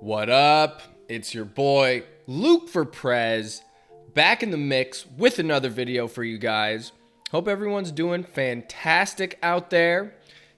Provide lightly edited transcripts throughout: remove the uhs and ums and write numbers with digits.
What up? It's your boy, Luke for Prez, back in the mix with another video for you guys. Hope everyone's doing fantastic out there.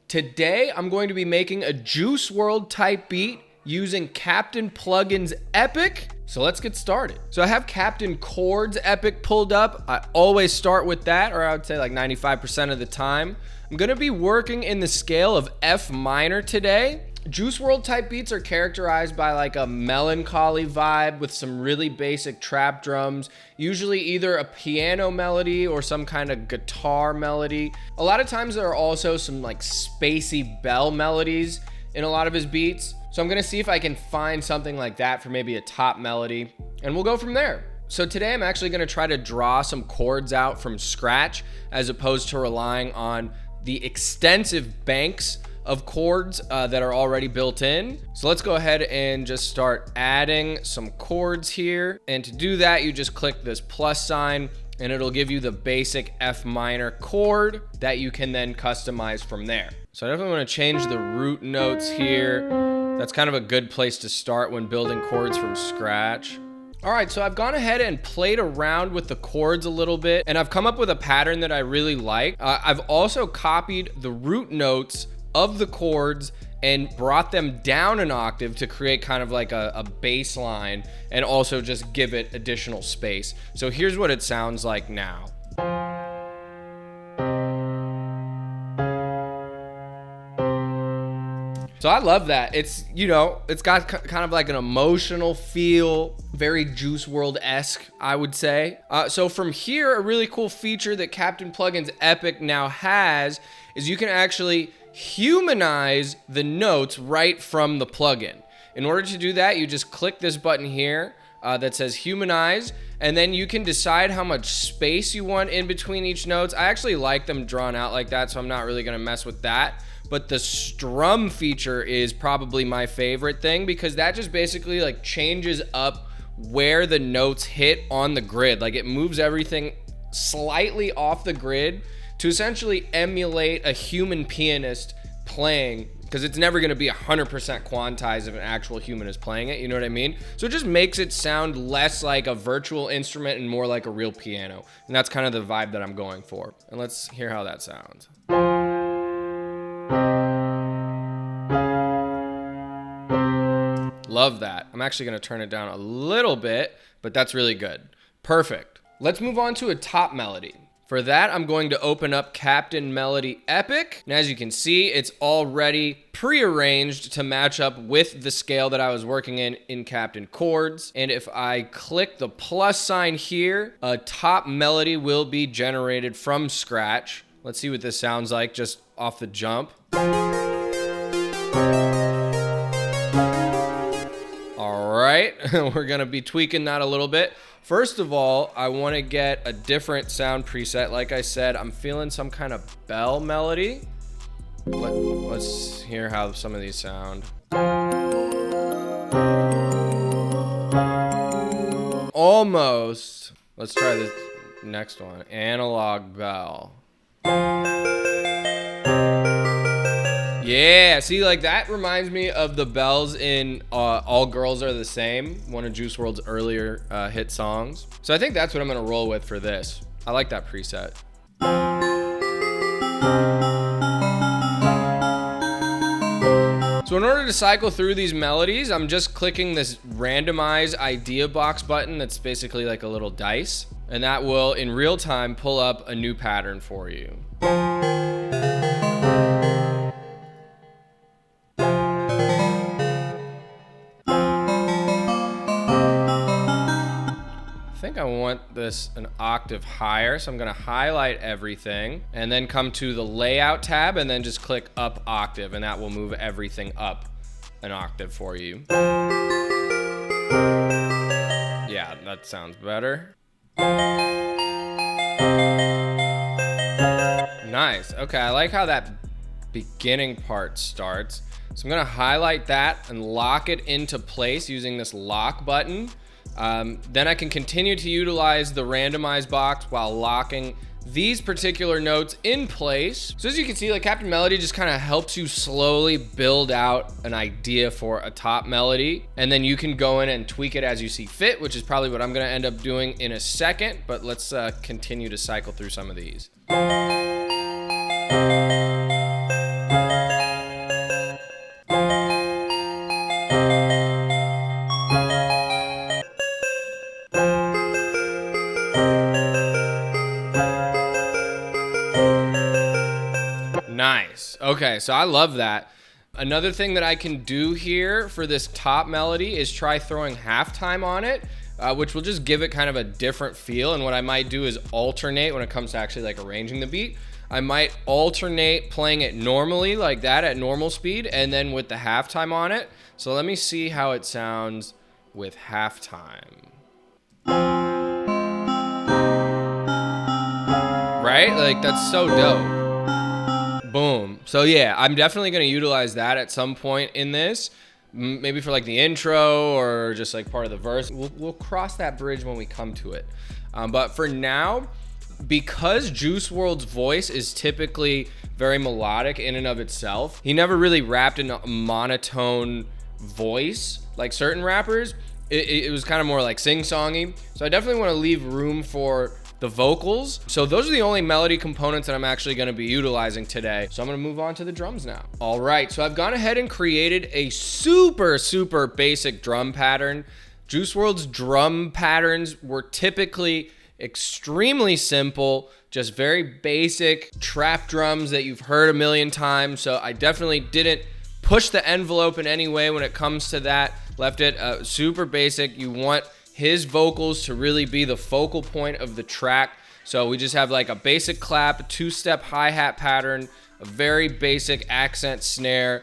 Today, I'm going to be making a Juice WRLD type beat using Captain Plugin's Epic. So let's get started. So I have Captain Chord's Epic pulled up. I always start with that, or I would say like 95% of the time. I'm gonna be working in the scale of F minor today. Juice WRLD type beats are characterized by like a melancholy vibe with some really basic trap drums, usually either a piano melody or some kind of guitar melody. A lot of times there are also some like spacey bell melodies in a lot of his beats. So I'm gonna see if I can find something like that for maybe a top melody, and we'll go from there. So today I'm actually gonna try to draw some chords out from scratch as opposed to relying on the extensive banks of chords that are already built in. So let's go ahead and just start adding some chords here. And to do that, you just click this plus sign and it'll give you the basic F minor chord that you can then customize from there. So I definitely want to change the root notes here. That's kind of a good place to start when building chords from scratch. All right, so I've gone ahead and played around with the chords a little bit, and I've come up with a pattern that I really like. I've also copied the root notes of the chords and brought them down an octave to create kind of like a bass line and also just give it additional space. So here's what it sounds like now. So I love that. It's, you know, it's got kind of like an emotional feel, very Juice WRLD-esque, I would say. So from here, a really cool feature that Captain Plugin's Epic now has is you can actually humanize the notes right from the plugin. In order to do that, you just click this button here that says humanize, and then you can decide how much space you want in between each notes. I actually like them drawn out like that, so I'm not really gonna mess with that. But the strum feature is probably my favorite thing because that just basically like changes up where the notes hit on the grid. Like it moves everything slightly off the grid to essentially emulate a human pianist playing, because it's never going to be 100% quantized if an actual human is playing it, you know what I mean? So it just makes it sound less like a virtual instrument and more like a real piano. And that's kind of the vibe that I'm going for. And let's hear how that sounds. Love that. I'm actually going to turn it down a little bit, but that's really good. Perfect. Let's move on to a top melody. For that, I'm going to open up Captain Melody Epic. And as you can see, it's already prearranged to match up with the scale that I was working in Captain Chords. And if I click the plus sign here, a top melody will be generated from scratch. Let's see what this sounds like just off the jump. All right, we're gonna be tweaking that a little bit. First of all, I wanna get a different sound preset. Like I said, I'm feeling some kind of bell melody. Let's hear how some of these sound. Almost. Let's try this next one. Analog bell. Yeah, see, like that reminds me of the bells in All Girls Are the Same, one of Juice WRLD's earlier hit songs. So I think that's what I'm gonna roll with for this. I like that preset. So in order to cycle through these melodies, I'm just clicking this randomize idea box button that's basically like a little dice, and that will in real time pull up a new pattern for you. I think I want this an octave higher, so I'm gonna highlight everything and then come to the layout tab and then just click up octave, and that will move everything up an octave for you. Yeah, that sounds better. Nice. Okay, I like how that beginning part starts. So I'm gonna highlight that and lock it into place using this lock button. Then I can continue to utilize the randomize box while locking these particular notes in place. So as you can see, like Captain Melody just kind of helps you slowly build out an idea for a top melody, and then you can go in and tweak it as you see fit, which is probably what I'm gonna end up doing in a second, but let's continue to cycle through some of these. Nice. Okay, so I love that. Another thing that I can do here for this top melody is try throwing halftime on it, which will just give it kind of a different feel. And what I might do is alternate when it comes to actually like arranging the beat. I might alternate playing it normally like that at normal speed and then with the halftime on it. So let me see how it sounds with halftime. Right? Like that's so dope. Boom. So yeah, I'm definitely going to utilize that at some point in this, maybe for like the intro or just like part of the verse. We'll cross that bridge when we come to it. But for now, because Juice WRLD's voice is typically very melodic in and of itself, he never really rapped in a monotone voice like certain rappers. It was kind of more like sing-songy. So I definitely want to leave room for the vocals. So those are the only melody components that I'm actually going to be utilizing today. So I'm going to move on to the drums now. All right, so I've gone ahead and created a super basic drum pattern. Juice WRLD's drum patterns were typically extremely simple, just very basic trap drums that you've heard a million times. So I definitely didn't push the envelope in any way when it comes to that. Left it super basic. You want his vocals to really be the focal point of the track. So we just have like a basic clap, a two-step hi-hat pattern, a very basic accent snare,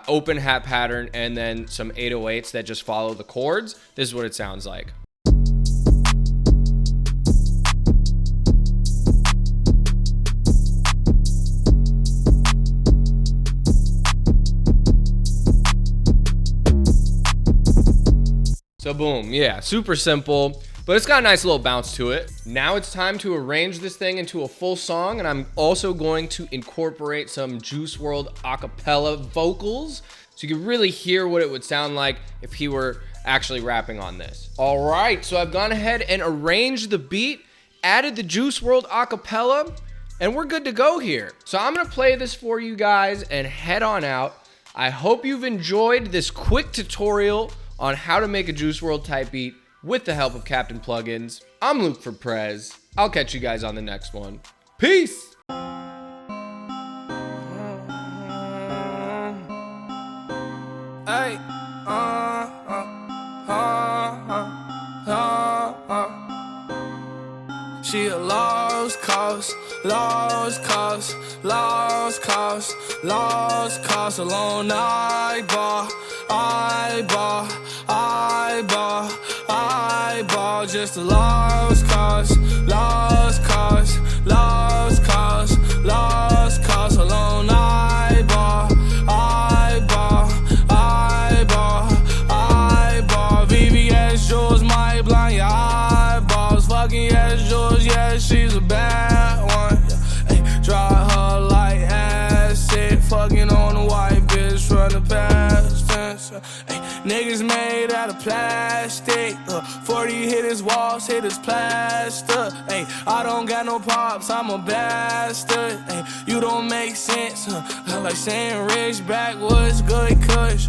open hat pattern, and then some 808s that just follow the chords. This is what it sounds like. So boom, yeah, super simple, but it's got a nice little bounce to it. Now it's time to arrange this thing into a full song, and I'm also going to incorporate some Juice WRLD acapella vocals so you can really hear what it would sound like if he were actually rapping on this. All right, so I've gone ahead and arranged the beat, added the Juice WRLD acapella, and we're good to go here. So I'm gonna play this for you guys and head on out. I hope you've enjoyed this quick tutorial on how to make a Juice WRLD type beat with the help of Captain Plugins. I'm Luke for Prez. I'll catch you guys on the next one. Peace! Hey, she a lost cause, lost cause, lost cause, lost cause, alone eyeball, eyeball, eyeball, eyeball, just a lost cause, lost cause, lost cause, lost cause, alone eyeball, eyeball, eyeball, eyeball, VVS Jules might blind your eyeballs, fucking yes Jules, yes she's a bad one, hey, dry her like acid, fucking on the white bitch from the past tense, hey, niggas made out of plastic, 40 hit his walls, hit his plaster, hey, I don't got no pops, I'm a bastard, hey, you don't make sense, like saying rich backwoods, good kush.